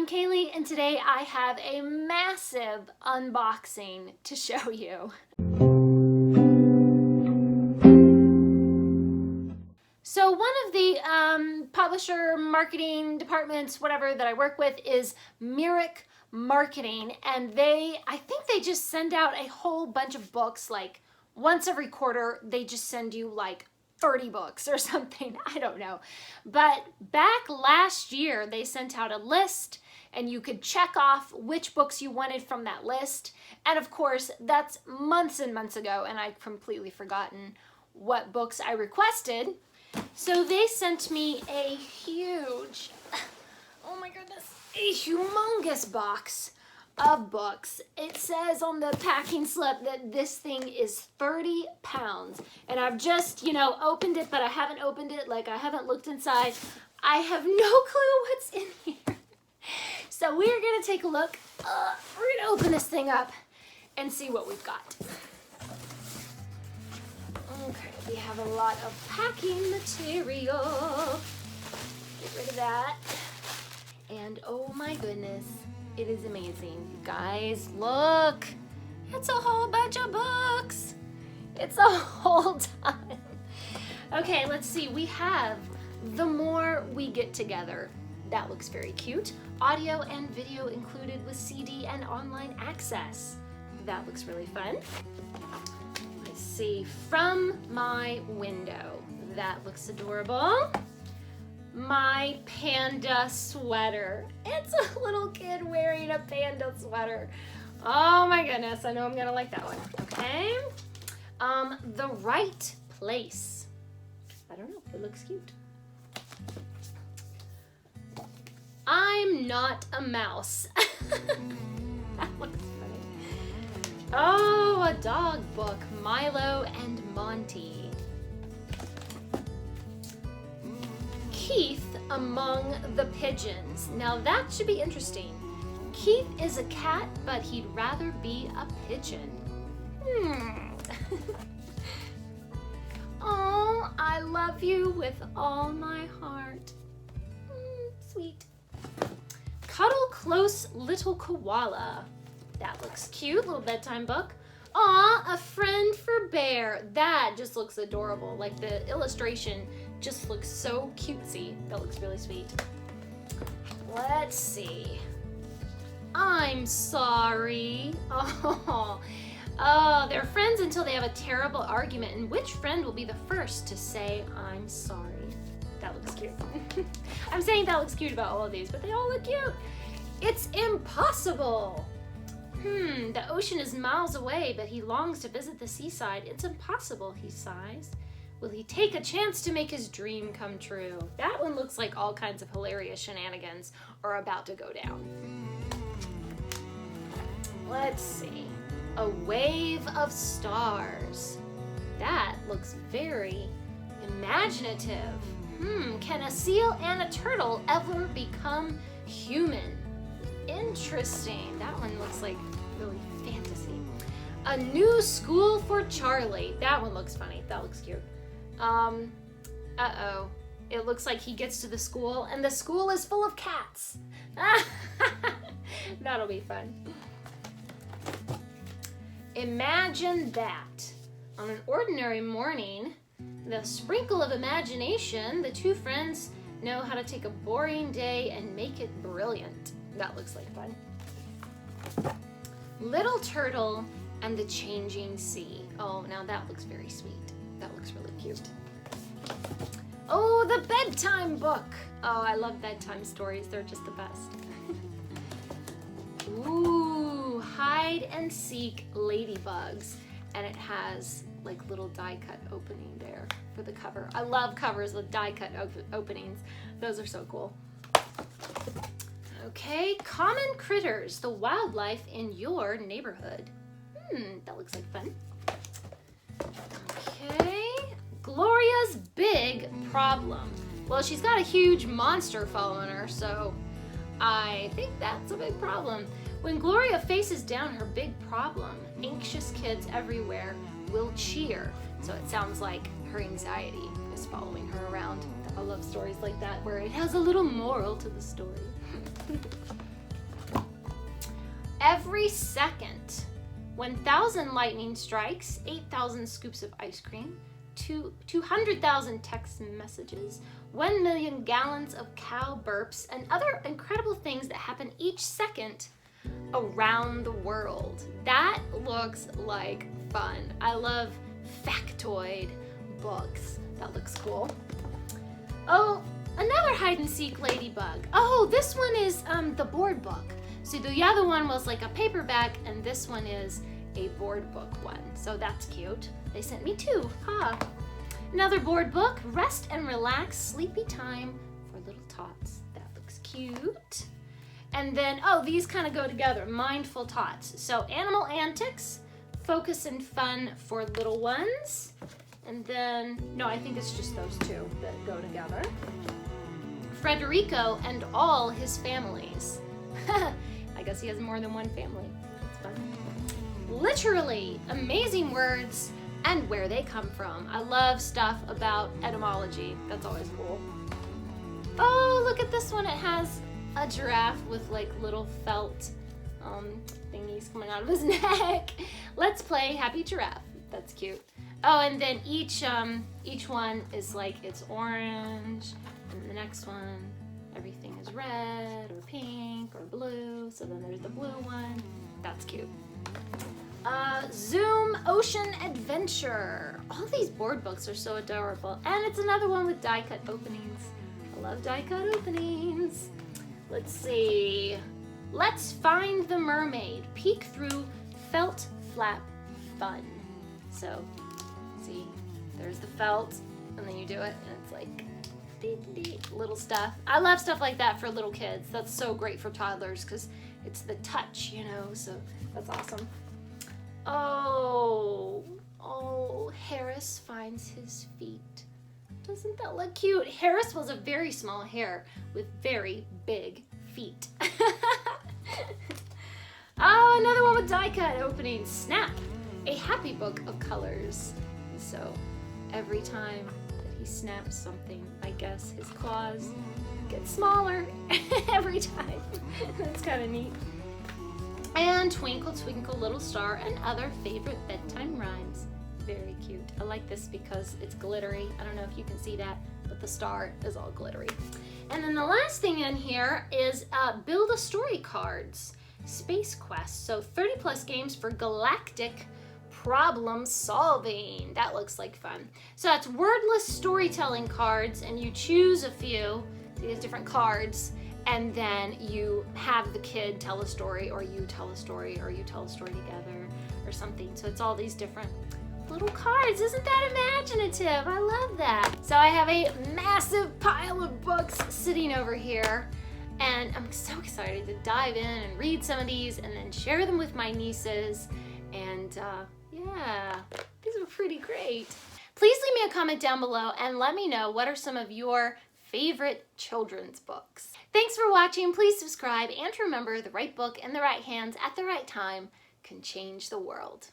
I'm Kaylee, and today I have a massive unboxing to show you. So one of the publisher marketing departments, whatever, that I work with is Myrick Marketing, and I think they just send out a whole bunch of books, like once every quarter. They just send you like 30 books or something, I don't know. But back last year, they sent out a list and you could check off which books you wanted from that list. And of course, that's months and months ago, and I've completely forgotten what books I requested. So they sent me a huge, oh my goodness, a humongous box of books. It says on the packing slip that this thing is 30 pounds. And I've just, opened it, but I haven't opened it. Like, I haven't looked inside. I have no clue what's in here. So we're going to take a look. We're going to open this thing up and see what we've got. Okay, we have a lot of packing material. Get rid of that. And oh my goodness, it is amazing. You guys, look. It's a whole bunch of books. It's a whole ton. Okay, let's see. We have The More We Get Together. That looks very cute. Audio and video included with CD and online access. That looks really fun. Let's see. From My Window. That looks adorable. My panda sweater. It's a little kid wearing a panda sweater. Oh my goodness, I know I'm gonna like that one. Okay. The Right Place. I don't know, it looks cute. I'm Not a Mouse. That looks funny. Oh, a dog book, Milo and Monty. Keith Among the Pigeons. Now that should be interesting. Keith is a cat, but he'd rather be a pigeon. Oh, I love you with all my heart. Sweet. Cuddle Close Little Koala. That looks cute. Little bedtime book. Aw, A Friend for Bear. That just looks adorable. Like, the illustration just looks so cutesy. That looks really sweet. Let's see. I'm Sorry. Oh, they're friends until they have a terrible argument. And which friend will be the first to say, I'm sorry? That looks cute. I'm saying that looks cute about all of these, but they all look cute. It's impossible. The ocean is miles away, but he longs to visit the seaside. It's impossible, he sighs. Will he take a chance to make his dream come true? That one looks like all kinds of hilarious shenanigans are about to go down. Let's see. A Wave of Stars. That looks very imaginative. Can a seal and a turtle ever become human? Interesting. That one looks like really fantasy. A New School for Charlie. That one looks funny. That looks cute. Uh-oh. It looks like he gets to the school and the school is full of cats. That'll be fun. Imagine that. On an ordinary morning, the sprinkle of imagination, the two friends know how to take a boring day and make it brilliant. That looks like fun. Little Turtle and the Changing Sea. Oh, now that looks very sweet. That looks really cute. Oh, the Bedtime Book. Oh, I love bedtime stories. They're just the best. Ooh, Hide and Seek Ladybugs. And it has like little die cut opening there for the cover. I love covers with die cut openings. Those are so cool. Okay, Common Critters, the wildlife in your neighborhood. That looks like fun. Okay, Gloria's Big Problem. Well, she's got a huge monster following her, so I think that's a big problem. When Gloria faces down her big problem, anxious kids everywhere will cheer. So it sounds like her anxiety is following her around. I love stories like that where it has a little moral to the story. every second. 1,000 lightning strikes, 8,000 scoops of ice cream, 200,000 text messages, 1 million gallons of cow burps, and other incredible things that happen each second around the world. That looks like fun. I love factoid books. That looks cool. Oh, another hide and seek ladybug. Oh, this one is the board book. So the other one was like a paperback, and this one is a board book one. So that's cute. They sent me two. Ha! Another board book, Rest and Relax, Sleepy Time for Little Tots. That looks cute. And then, oh, these kind of go together. Mindful Tots. So Animal Antics, Focus and Fun for Little Ones. And then, no, I think it's just those two that go together. Frederico and All His Families. I guess he has more than one family. That's fun. Literally, Amazing Words and Where They Come From. I love stuff about etymology. That's always cool. Oh, look at this one. It has a giraffe with like little felt thingies coming out of his neck. Let's play Happy Giraffe. That's cute. Oh, and then each one is like it's orange, and the next one everything is red or pink or blue. So then there's the blue one. That's cute. Zoom Ocean Adventure. All these board books are so adorable. And it's another one with die cut openings. I love die cut openings. Let's see. Let's Find the Mermaid. Peek through felt flap fun. So, see, there's the felt, and then you do it, and it's like little stuff. I love stuff like that for little kids. That's so great for toddlers because it's the touch, you know, so that's awesome. Oh, Harris Finds His Feet. Doesn't that look cute? Harris was a very small hare with very big feet. Oh, another one with die cut opening. Snap, a happy book of colors. So every time that he snaps something, I guess his claws get smaller every time. That's kind of neat. And Twinkle, Twinkle, Little Star, and other favorite bedtime rhymes. Very cute. I like this because it's glittery. I don't know if you can see that, but the star is all glittery. And then the last thing in here is Build a Story cards, Space Quest. So 30 plus games for galactic problem solving. That looks like fun. So that's wordless storytelling cards, and you choose a few, these different cards, and then you have the kid tell a story, or you tell a story, or you tell a story together, or something. So it's all these different little cards. Isn't that imaginative? I love that. So I have a massive pile of books sitting over here, and I'm so excited to dive in and read some of these and then share them with my nieces. And yeah, these are pretty great. Please leave me a comment down below and let me know what are some of your favorite children's books. Thanks for watching. Please subscribe, and remember, the right book in the right hands at the right time can change the world.